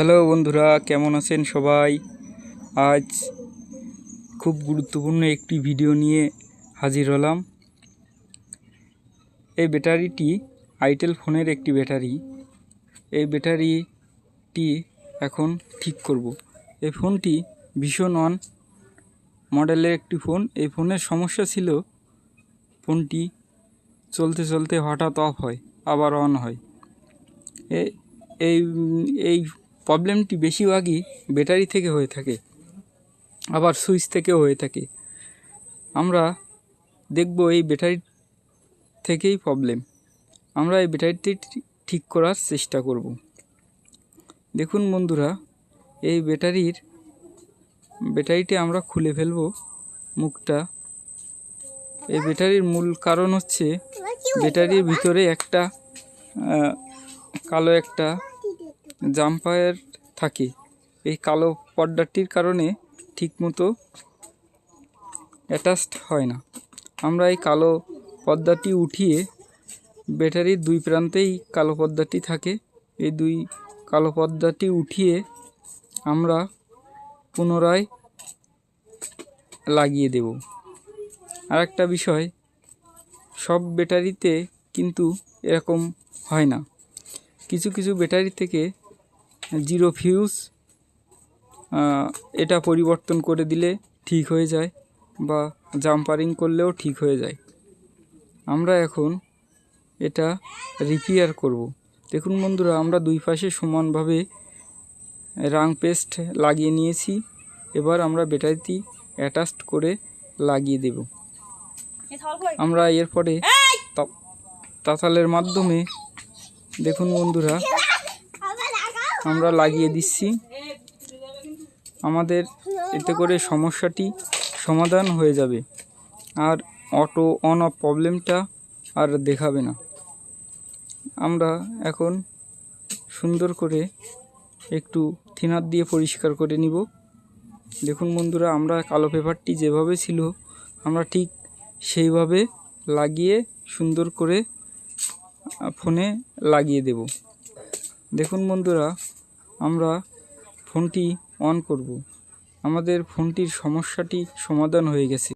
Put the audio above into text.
Hello বন্ধুরা, কেমন আছেন সবাই? আজ খুব গুরুত্বপূর্ণ একটি ভিডিও নিয়ে হাজির হলাম। এই ব্যাটারিটি আইটেল ফোনের একটি ব্যাটারি। এই ব্যাটারিটি এখন ঠিক করব। এই ফোনটি ভীষণ ওয়ান মডেলের একটি ফোন। এই ফোনের সমস্যা ছিল ফোনটি চলতে চলতে হঠাৎ অফ হয়, আবার অন হয়। এই প্রবলেমটি বেশিরভাগই ব্যাটারি থেকে হয়ে থাকে, আবার সুইচ থেকেও হয়ে থাকে। আমরা দেখব এই ব্যাটারি থেকেই প্রবলেম। আমরা এই ব্যাটারিটি ঠিক করার চেষ্টা করব। দেখুন বন্ধুরা, এই ব্যাটারিটি আমরা খুলে ফেলব মুখটা। এই ব্যাটারির মূল কারণ হচ্ছে ব্যাটারির ভিতরে একটা কালো একটা জাম্পার থাকে। এই কালো পর্দাটির কারণে ঠিকমতো অ্যাটাচড হয় না। আমরা এই কালো পর্দাটি উঠিয়ে, ব্যাটারির দুই প্রান্তেই কালো পর্দাটি থাকে, এই দুই কালো পর্দাটি উঠিয়ে আমরা পুনরায় লাগিয়ে দেব। আর একটা বিষয়, সব ব্যাটারিতে কিন্তু এরকম হয় না। কিছু কিছু ব্যাটারি থেকে জিরো ফিউজ, এটা পরিবর্তন করে দিলে ঠিক হয়ে যায়, বা জাম্পারিং করলেও ঠিক হয়ে যায়। আমরা এখন এটা রিপেয়ার করব। দেখুন বন্ধুরা, আমরা দুই পাশে সমানভাবে রং পেস্ট লাগিয়ে নিয়েছি। এবার আমরা ব্যাটারিটি অ্যাটাচড করে লাগিয়ে দেব। আমরা এরপরে তাতালের মাধ্যমে, দেখুন বন্ধুরা, আমরা লাগিয়ে দিচ্ছি। আমাদের এতে করে সমস্যাটি সমাধান হয়ে যাবে, আর অটো অন অফ প্রবলেমটা আর দেখাবে না। আমরা এখন সুন্দর করে একটু থিনার দিয়ে পরিষ্কার করে নিব। দেখুন বন্ধুরা, আমরা কালো পেপারটি যেভাবে ছিল আমরা ঠিক সেইভাবে লাগিয়ে সুন্দর করে ফোনে লাগিয়ে দেব। দেখুন বন্ধুরা, আমরা ফোনটি অন করব। আমাদের ফোনটির সমস্যাটি সমাধান হয়ে গেছে।